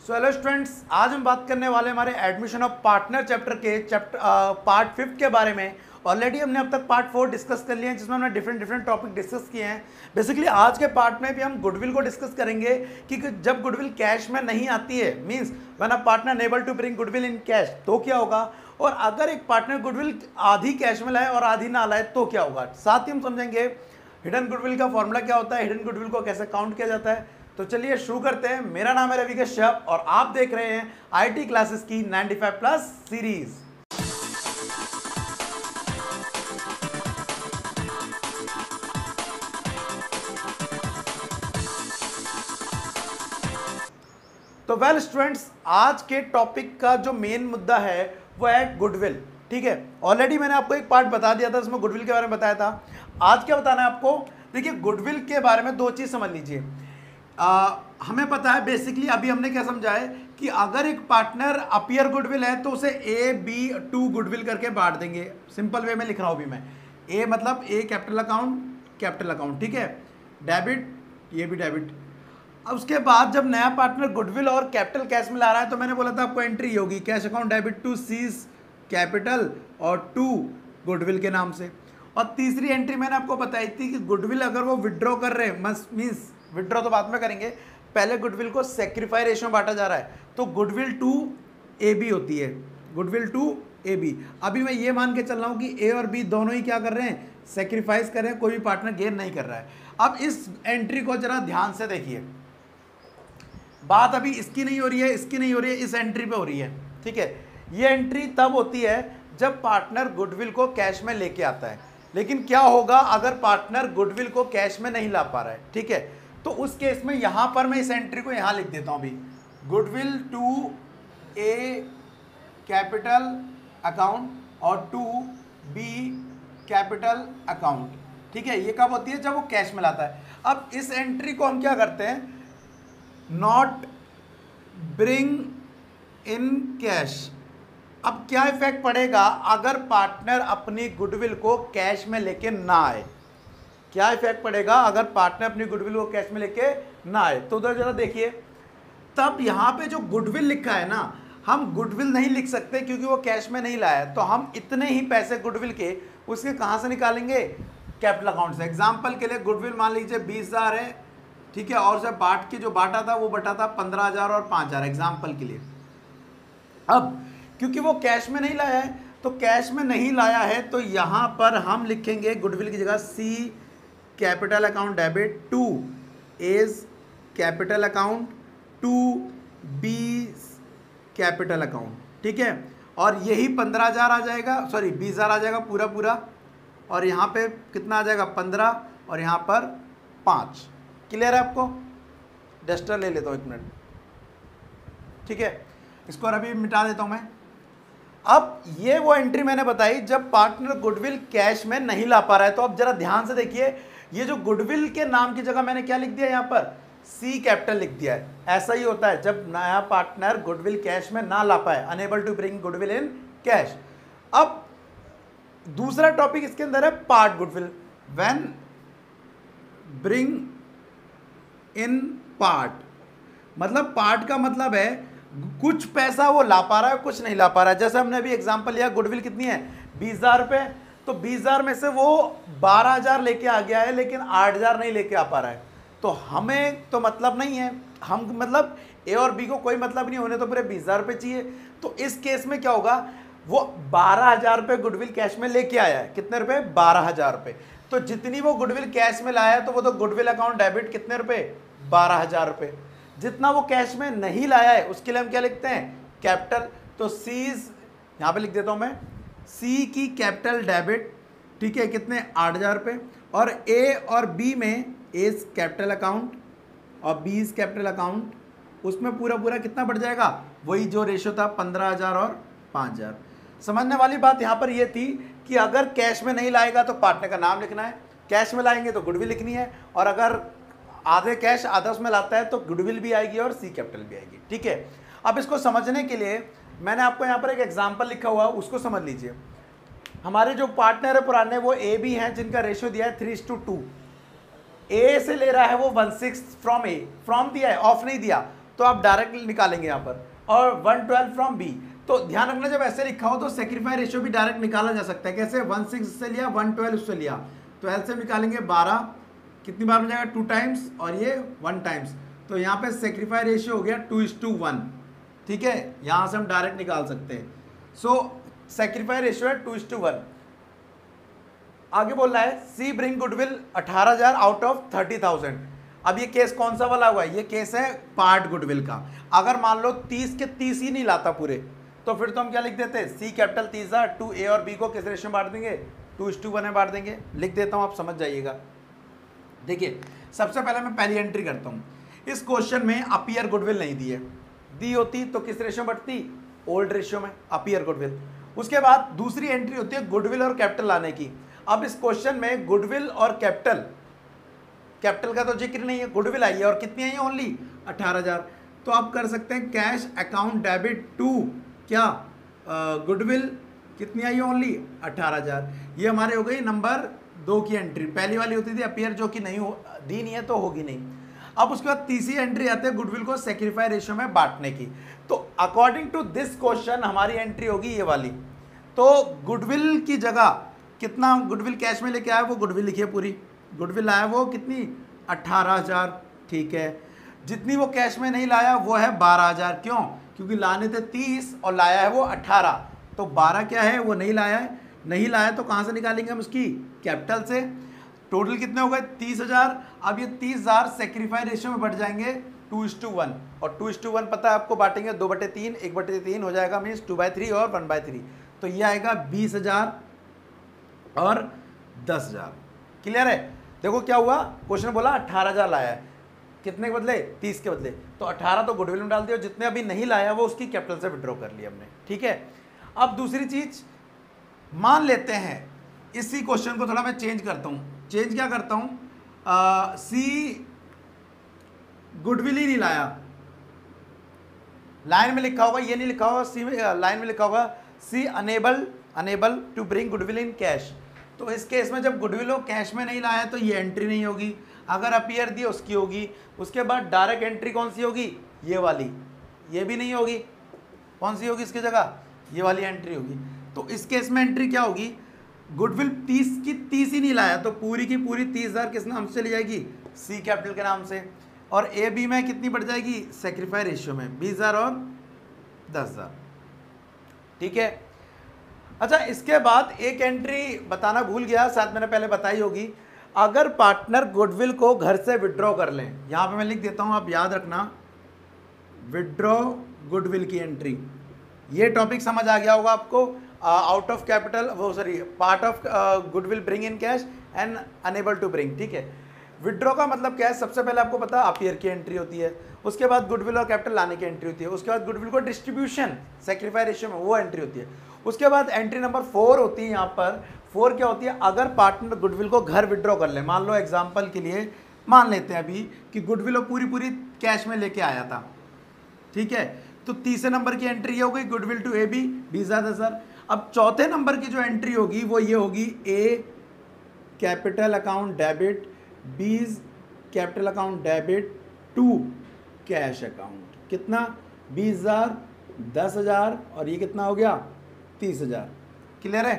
So hello students, आज हम बात करने वाले हमारे एडमिशन ऑफ पार्टनर चैप्टर के पार्ट 5 के बारे में। ऑलरेडी हमने अब तक पार्ट 4 डिस्कस कर लिया है, जिसमें हमने डिफरेंट टॉपिक डिस्कस किए हैं। बेसिकली आज के पार्ट में भी हम गुडविल को डिस्कस करेंगे कि जब गुडविल कैश में नहीं आती है, means when a partner unable to bring goodwill in cash, तो क्या होगा, और अगर एक पार्टनर गुडविल आधी कैश में लाए और आधी ना लाए तो क्या होगा। साथ ही हम समझेंगे हिडन गुडविल का फॉर्मूला क्या होता है, हिडन गुडविल को कैसे काउंट किया जाता है। तो चलिए शुरू करते हैं। मेरा नाम है रवि कश्यप और आप देख रहे हैं आईटी क्लासेस की 95 प्लस सीरीज। तो वेल स्टूडेंट्स, आज के टॉपिक का जो मेन मुद्दा है वो है गुडविल। ठीक है, ऑलरेडी मैंने आपको एक पार्ट बता दिया था, इसमें गुडविल के बारे में बताया था। आज क्या बताना है आपको, देखिए गुडविल के बारे में दो चीज समझ लीजिए। हमें पता है बेसिकली, अभी हमने क्या समझा है कि अगर एक पार्टनर अपियर गुडविल है तो उसे ए बी टू गुडविल करके बांट देंगे। सिंपल वे में लिख रहा हूं भी मैं, ए मतलब ए कैपिटल अकाउंट, ठीक है, डेबिट, ये भी डेबिट। अब उसके बाद जब नया पार्टनर गुडविल और कैपिटल कैश में ला रहा है तो मैंने बोला था आपको एंट्री होगी cash account debit to C's capital और टू गुडविल के नाम से। और तीसरी एंट्री मैंने आपको बताई थी कि गुडविल अगर वो विड्रॉ कर रहे हैं, मीन्स विड्रॉ तो बाद में करेंगे, पहले गुडविल को सेक्रीफाई रेशियो में बांटा जा रहा है तो गुडविल टू ए बी होती है, गुडविल टू ए बी। अभी मैं ये मान के चल रहा हूँ कि ए और बी दोनों ही क्या कर रहे हैं, सेक्रीफाइस कर रहे हैं, कोई भी पार्टनर गेन नहीं कर रहा है। अब इस एंट्री को जरा ध्यान से देखिए, बात अभी इसकी नहीं हो रही है, इसकी नहीं हो रही है, इस एंट्री पे हो रही है। ठीक है, ये एंट्री तब होती है जब पार्टनर गुडविल को कैश में लेके आता है। लेकिन क्या होगा अगर पार्टनर गुडविल को कैश में नहीं ला पा रहा है, ठीक है, तो उस केस में यहां पर मैं इस एंट्री को यहां लिख देता हूं अभी, goodwill to A capital account और टू बी कैपिटल अकाउंट। ठीक है, ये कब होती है, जब वो कैश में लाता है। अब इस एंट्री को हम क्या करते हैं, नॉट ब्रिंग इन कैश। अब क्या इफेक्ट पड़ेगा अगर पार्टनर अपनी गुडविल को कैश में लेके ना आए, क्या इफेक्ट पड़ेगा अगर पार्टनर अपनी गुडविल को कैश में लेके ना आए। तो उधर जरा देखिए, तब यहां पे जो गुडविल लिखा है ना, हम गुडविल नहीं लिख सकते क्योंकि वो कैश में नहीं लाया है। तो हम इतने ही पैसे गुडविल के उसके कहां से निकालेंगे, कैपिटल अकाउंट से। एग्जाम्पल के लिए गुडविल मान लीजिए 20,000 है, ठीक है, और जब बाट के जो बांटा था वो बटा था 15,000 और 5,000 एग्जाम्पल के लिए। अब क्योंकि वो कैश में नहीं लाया है, तो कैश में नहीं लाया है तो यहां पर हम लिखेंगे गुडविल की जगह C capital account debit to A's capital account to B capital account. ठीक है, और यही 15,000 आ जाएगा, सॉरी 20,000 आ जाएगा पूरा, और यहाँ पे कितना आ जाएगा 15 और यहाँ पर 5। क्लियर है आपको? डस्टर ले लेता हूँ 1 मिनट, ठीक है, इसको अभी मिटा देता हूँ मैं। अब ये वो एंट्री मैंने बताई जब पार्टनर गुडविल कैश में नहीं ला पा रहा है। तो अब जरा ध्यान से देखिए, ये जो गुडविल के नाम की जगह मैंने क्या लिख दिया, यहाँ पर सी कैपिटल लिख दिया है। ऐसा ही होता है जब नया पार्टनर गुडविल कैश में ना ला पाए, unable to bring goodwill in cash. अब दूसरा टॉपिक इसके अंदर है part goodwill, when bring in part, मतलब पार्ट का मतलब है कुछ पैसा वो ला पा रहा है, कुछ नहीं ला पा रहा है। जैसे हमने अभी एग्जांपल लिया, गुडविल कितनी है 20,000 रुपये, तो 20,000 में से वो 12,000 लेके आ गया है लेकिन 8,000 नहीं लेके आ पा रहा है। तो हमें तो मतलब नहीं है, हम मतलब ए और बी को कोई मतलब नहीं, होने तो पूरे 20,000 रुपये चाहिए। तो इस केस में क्या होगा, वो 12,000 रुपये गुडविल कैश में लेके आया है, कितने रुपए, 12,000 रुपये। तो जितनी वो गुडविल कैश में लाया है तो वो तो गुडविल अकाउंट डेबिट कितने रुपए, 12,000 रुपये। जितना वो कैश में नहीं लाया है उसके लिए हम क्या लिखते हैं, कैपिटल। तो सीज यहाँ पे लिख देता हूँ मैं, सी की कैपिटल डेबिट, ठीक है, कितने, 8,000 रुपये, और ए और बी में एज कैपिटल अकाउंट और बी इज कैपिटल अकाउंट, उसमें पूरा कितना बढ़ जाएगा, वही जो रेशो था 15,000 और 5,000। समझने वाली बात यहाँ पर ये थी कि अगर कैश में नहीं लाएगा तो पार्टनर का नाम लिखना है, कैश में लाएंगे तो गुडविल लिखनी है, और अगर आधे कैश आधा उसमें लाता है तो गुडविल भी आएगी और सी कैपिटल भी आएगी। ठीक है, अब इसको समझने के लिए मैंने आपको यहाँ पर एक एग्जांपल लिखा हुआ, उसको समझ लीजिए। हमारे जो पार्टनर है पुराने वो ए बी हैं, जिनका रेशियो दिया है 3:2। ए से ले रहा है वो 1/6 फ्रॉम ए, फ्रॉम दिया है, ऑफ नहीं दिया, तो आप डायरेक्ट निकालेंगे यहाँ पर, और 112 फ्रॉम बी। तो ध्यान रखना जब ऐसे लिखा हो तो सेक्रीफाई रेशियो भी डायरेक्ट निकाला जा सकता है। कैसे? 16 से लिया, 112 उससे लिया, तो एलसीएम निकालेंगे 12, कितनी बार मिल जाएगा? 2 टाइम्स, और ये 1 टाइम्स। तो यहाँ पे सेक्रीफाई रेशियो हो गया 2:1, ठीक है, यहाँ से हम डायरेक्ट निकाल सकते हैं। सो सेक्रीफाई रेशियो है 2:1। आगे बोल रहा है सी ब्रिंग गुडविल 18,000 आउट ऑफ 30,000। अब ये केस कौन सा वाला हुआ है? ये केस है पार्ट गुडविल का। अगर मान लो 30 के 30 ही नहीं लाता पूरे, तो फिर तो हम क्या लिख देते हैं? सी कैपिटल 30,000 टू ए और बी को किस रेशियो में बांट देंगे? 2:1 में बांट देंगे। लिख देता हूं, आप समझ जाइएगा। देखिए, सबसे पहले मैं पहली एंट्री करता हूं। इस क्वेश्चन में अपीयर गुडविल नहीं दी है, दी होती तो किस रेशियो में बढ़ती? ओल्ड रेशियो में, अपीयर गुडविल। उसके बाद दूसरी एंट्री होती है गुडविल और कैपिटल लाने की। अब इस क्वेश्चन में गुडविल और कैपिटल, कैपिटल का तो जिक्र नहीं है, गुडविल आई है, और कितनी आई है? ओनली 18,000। तो आप कर सकते हैं कैश अकाउंट डेबिट टू क्या गुडविल, कितनी आई है? ओनली 18,000। ये हमारे हो गई नंबर 2 की एंट्री। पहली वाली होती थी अपीयर, जो कि नहीं दी नहीं है तो होगी नहीं। अब उसके बाद तीसरी एंट्री आती है गुडविल को सेक्रीफाई रेशियो में बांटने की। तो अकॉर्डिंग टू दिस क्वेश्चन हमारी एंट्री होगी ये वाली। तो गुडविल की जगह कितना गुडविल कैश में लेके आया, वो गुडविल लिखिए पूरी। गुडविल आया वो कितनी? 18,000, ठीक है। जितनी वो कैश में नहीं लाया वो है 12,000। क्यों? क्योंकि लाने थे 30 और लाया है वो 18, तो 12 क्या है? वो नहीं लाया है। नहीं लाया तो कहाँ से निकालेंगे हम उसकी? कैपिटल से। टोटल कितने हो गए? 30,000। अब ये 30,000 सेक्रीफाई रेशियो में बढ़ जाएंगे 2:1, और 2:1 पता है आपको, बांटेंगे 2/3, 1/3 हो जाएगा, मीन्स 2/3 और 1/3। तो ये आएगा 20,000 और 10,000। क्लियर है? देखो क्या हुआ, क्वेश्चन बोला 18,000 लाया है, कितने के बदले? 30 के बदले। तो 18 तो गुडविल में डाल दिया, जितने अभी नहीं लाया वो उसकी कैपिटल से विड्रॉ कर लिया हमने, ठीक है। अब दूसरी चीज मान लेते हैं, इसी क्वेश्चन को थोड़ा मैं चेंज करता हूं। चेंज क्या करता हूं? सी गुडविल ही नहीं लाया, लाइन में लिखा होगा, ये नहीं लिखा होगा, सी लाइन में लिखा होगा C unable to bring goodwill in cash. तो इस केस में जब गुडविल हो कैश में नहीं लाया तो ये एंट्री नहीं होगी। अगर अपीयर दी उसकी होगी। उसके बाद डायरेक्ट एंट्री कौन सी होगी? ये वाली। ये भी नहीं होगी, कौन सी होगी इसकी जगह? ये वाली एंट्री होगी। तो इस केस में एंट्री क्या होगी? गुडविल 30 की 30 ही नहीं लाया, तो पूरी की पूरी 30,000 किस नाम से चली जाएगी? सी कैपिटल के नाम से। और ए बी में कितनी बढ़ जाएगी? सेक्रीफाई रेशियो में 20,000 और 10,000, ठीक है। अच्छा, इसके बाद एक एंट्री बताना भूल गया, शायद मैंने पहले बताई होगी। अगर पार्टनर गुडविल को घर से विड्रॉ कर लें, यहां पे मैं लिख देता हूं, आप याद रखना, विड्रॉ गुडविल की एंट्री। ये टॉपिक समझ आ गया होगा आपको। आउट ऑफ कैपिटल, वो sorry, part of goodwill bring in cash and unable to bring, ठीक है। विड्रॉ का मतलब क्या है? सबसे पहले आपको पता अपीयर की एंट्री होती है, उसके बाद गुडविल और कैपिटल लाने की एंट्री होती है, उसके बाद गुडविल को डिस्ट्रीब्यूशन सेक्रीफाई रेशियो में वो एंट्री होती है। उसके बाद एंट्री नंबर 4 होती है। यहाँ पर 4 क्या होती है? अगर पार्टनर गुडविल को घर विड्रॉ कर ले, मान लो एग्जांपल के लिए मान लेते हैं अभी कि गुडविल वो पूरी पूरी कैश में लेके आया था, ठीक है। तो तीसरे नंबर की एंट्री ये हो गई गुडविल टू ए बी 20,000। अब चौथे नंबर की जो एंट्री होगी वो ये होगी, A capital account debit, B's capital account debit to cash account. कितना? 20,000, 10,000, और ये कितना हो गया? 30,000। क्लियर है?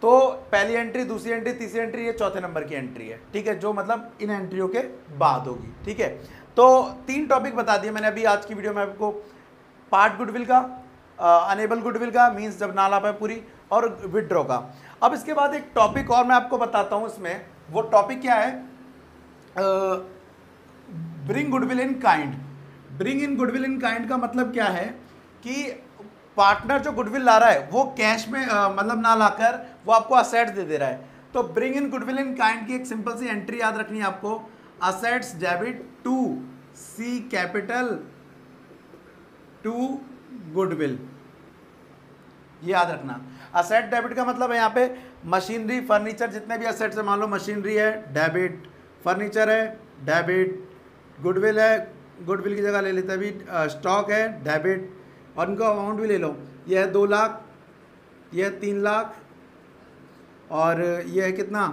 तो पहली एंट्री, दूसरी एंट्री, तीसरी एंट्री, ये चौथे नंबर की एंट्री है, ठीक है, जो मतलब इन एंट्रियों के बाद होगी, ठीक है। तो 3 टॉपिक बता दिए मैंने अभी आज की वीडियो में आपको। पार्ट गुडविल का, अनेबल गुडविल का, मींस जब ना ला पाए पूरी, और विड्रॉ का। अब इसके बाद एक टॉपिक और मैं आपको बताता हूं इसमें। वो टॉपिक क्या है? Bring goodwill in kind. Bring in goodwill in kind का मतलब क्या है कि पार्टनर जो गुडविल ला रहा है वो कैश में मतलब ना लाकर वो आपको असेट्स दे रहा है। तो bring in goodwill in kind की एक सिंपल सी एंट्री याद रखनी है आपको, assets debit to C capital to goodwill, ये याद रखना। असेट डेबिट का मतलब है यहाँ पे मशीनरी, फर्नीचर, जितने भी असेट्स है, मान लो मशीनरी है डेबिट, फर्नीचर है डेबिट, गुडविल है, गुडविल की जगह ले लेते हैं अभी स्टॉक है डेबिट, और इनका अमाउंट भी ले लो, ये है 2 लाख, ये है 3 लाख, और ये है कितना?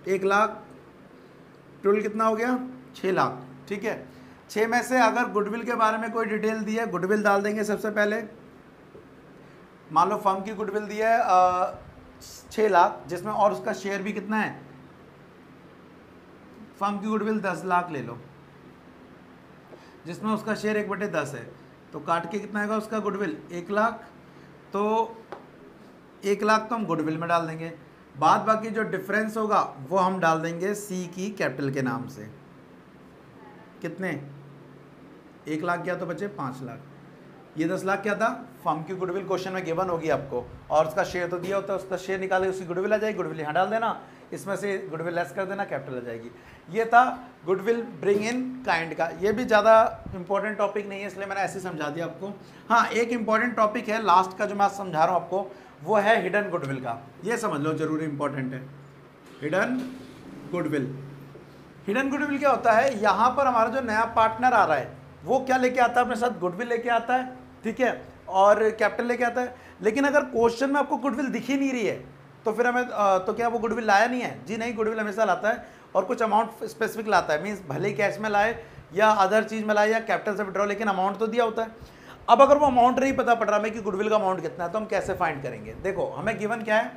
1 लाख, टोटल कितना हो गया? 6 लाख, ठीक है। 6 में से अगर गुडविल के बारे में कोई डिटेल दी है, गुडविल डाल देंगे सबसे पहले। मान लो फर्म की गुडविल दी है 6 लाख, जिसमें और उसका शेयर भी कितना है, फर्म की गुडविल 10 लाख ले लो, जिसमें उसका शेयर 1/10 है, तो काट के कितना आएगा उसका गुडविल 1 लाख। तो 1 लाख तो हम गुडविल में डाल देंगे, बाद बाकी जो डिफरेंस होगा वो हम डाल देंगे सी की कैपिटल के नाम से। कितने, 1 लाख गया तो बचे 5 लाख। ये 10 लाख क्या था, फर्म की गुडविल क्वेश्चन में गिवन होगी आपको, और उसका शेयर तो दिया होता है, उसका शेयर निकाले उसकी गुडविल आ जाएगी, गुडविल यहाँ डाल देना, इसमें से गुडविल लेस कर देना, कैपिटल आ जाएगी। ये था गुडविल ब्रिंग इन काइंड का। ये भी ज़्यादा इंपॉर्टेंट टॉपिक नहीं है, इसलिए मैंने ऐसे समझा दिया आपको। हाँ, एक इंपॉर्टेंट टॉपिक है लास्ट का जो मैं समझा रहा हूँ आपको, वो है हिडन गुडविल का। ये समझ लो, जरूरी इंपॉर्टेंट है हिडन गुडविल। हिडन गुडविल क्या होता है, यहाँ पर हमारा जो नया पार्टनर आ रहा है वो क्या लेके आता है अपने साथ, गुडविल लेके आता है, ठीक है, और कैपिटल लेके आता है। लेकिन अगर क्वेश्चन में आपको गुडविल दिख ही नहीं रही है तो फिर हमें तो क्या वो गुडविल लाया नहीं है? जी नहीं, गुडविल हमेशा लाता है और कुछ अमाउंट स्पेसिफिक लाता है। मीन्स भले ही कैश में लाए या अदर चीज़ में लाए या कैपिटल से विड्रॉ, लेकिन अमाउंट तो दिया होता है। अब अगर वो अमाउंट नहीं पता पड़ रहा हमें कि गुडविल का अमाउंट कितना है, तो हम कैसे फाइंड करेंगे? देखो, हमें गिवन क्या है,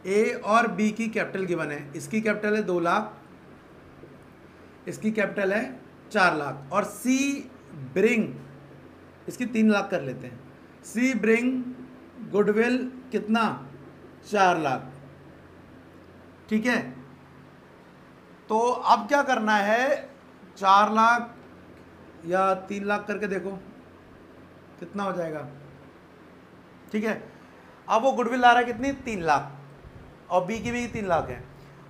ए और बी की कैपिटल गिवन है। इसकी कैपिटल है 2 लाख, इसकी कैपिटल है 4 लाख, और सी ब्रिंग, इसकी 3 लाख कर लेते हैं। सी ब्रिंग गुडविल कितना, 4 लाख, ठीक है। तो अब क्या करना है, 4 लाख या 3 लाख करके देखो कितना हो जाएगा, ठीक है। अब वो गुडविल ला रहा है कितनी, 3 लाख, और बी की भी 3 लाख है,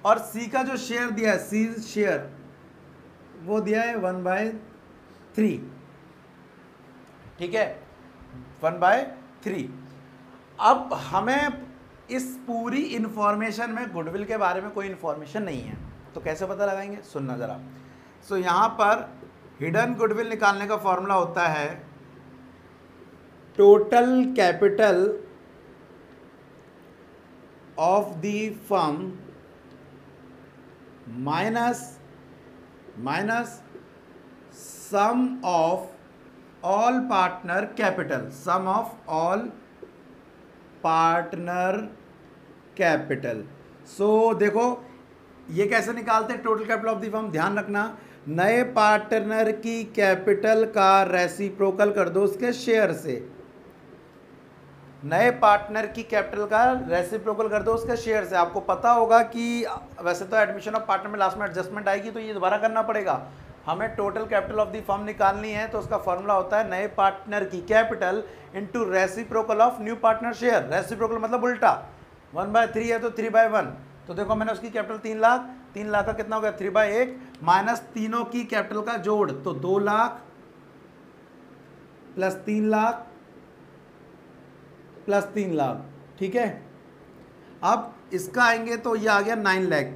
और सी का जो शेयर दिया है, सी शेयर वो दिया है 1/3, ठीक है, 1/3। अब हमें इस पूरी इंफॉर्मेशन में गुडविल के बारे में कोई इंफॉर्मेशन नहीं है, तो कैसे पता लगाएंगे, सुनना ज़रा। सो यहाँ पर हिडन गुडविल निकालने का फॉर्मूला होता है total capital of the firm minus sum of all partner capital, sum of all partner capital. So देखो ये कैसे निकालते हैं total capital of the firm, ध्यान रखना, नए पार्टनर की कैपिटल का रेसिप्रोकल कर दो उसके शेयर से, नए पार्टनर की कैपिटल का रेसिप्रोकल कर दो उसके शेयर से। आपको पता होगा कि वैसे तो एडमिशन ऑफ पार्टनर में लास्ट में एडजस्टमेंट आएगी, तो ये दोबारा करना पड़ेगा। हमें total capital of the firm निकालनी है, तो उसका फॉर्मूला होता है नए पार्टनर की capital into reciprocal of new partner share. Reciprocal मतलब उल्टा, 1/3 है तो 3/1। तो देखो मैंने उसकी कैपिटल 3 लाख, 3 लाख का कितना हो गया, 3/1 माइनस तीनों की कैपिटल का जोड़, तो 2 लाख प्लस 3 लाख प्लस 3 लाख, ठीक है। अब इसका आएंगे तो ये आ गया 9 लाख,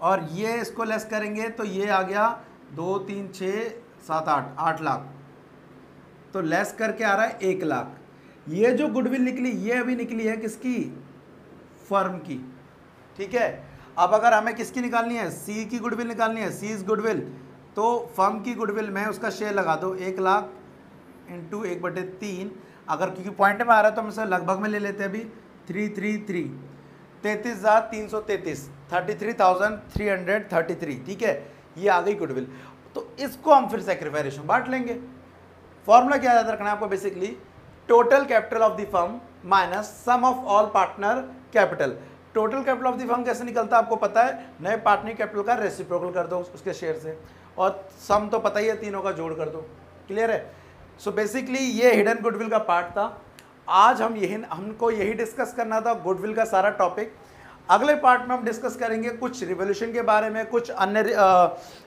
और ये इसको लेस करेंगे तो ये आ गया 2 3 6 7 8 लाख, तो लेस करके आ रहा है 1 लाख। ये जो गुडविल निकली ये अभी निकली है किसकी, फर्म की, ठीक है। अब अगर हमें किसकी निकालनी है, सी की गुडविल निकालनी है, सी इज गुडविल, तो फर्म की गुडविल में उसका शेयर लगा दो 1 लाख इंटू 1/3। अगर क्योंकि पॉइंट में आ रहा है तो हम इसे लगभग में ले लेते हैं अभी, 333 33,333 33,333, ठीक है, ये आ गई गुडविल। तो इसको हम फिर सेक्रीफाइस रेशियो बांट लेंगे। फॉर्मूला क्या याद रखना है आपको, basically total capital of the firm minus sum of all partner capital. Total capital of the firm कैसे निकलता है आपको पता है, नए पार्टनर कैपिटल का रेसिप्रोकल कर दो उसके शेयर से, और सम तो पता ही है, तीनों का जोड़ कर दो, क्लियर है। सो बेसिकली ये हिडन गुडविल का पार्ट था। आज हमको यही डिस्कस करना था गुडविल का सारा टॉपिक। अगले पार्ट में हम डिस्कस करेंगे कुछ रिवोल्यूशन के बारे में, कुछ अन्य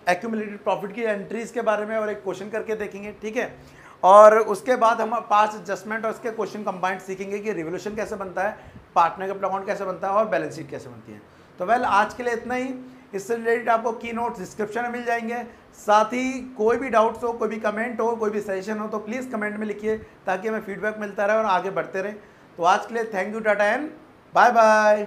एक्यूमुलेटेड प्रॉफिट की एंट्रीज के बारे में, और एक क्वेश्चन करके देखेंगे, ठीक है। और उसके बाद हम पास्ट एडजस्टमेंट और उसके क्वेश्चन कंबाइंड सीखेंगे कि रिवोल्यूशन कैसे बनता है, पार्टनर कैपिटल अकाउंट कैसे बनता है, और बैलेंस शीट कैसे बनती है। तो वेल आज के लिए इतना ही। इससे रिलेटेड आपको की नोट्स डिस्क्रिप्शन में मिल जाएंगे। साथ ही कोई भी डाउट्स हो, कोई भी कमेंट हो, कोई भी सजेशन हो तो प्लीज़ कमेंट में लिखिए, ताकि हमें फीडबैक मिलता रहे और आगे बढ़ते रहे। तो आज के लिए thank you, tata and bye bye.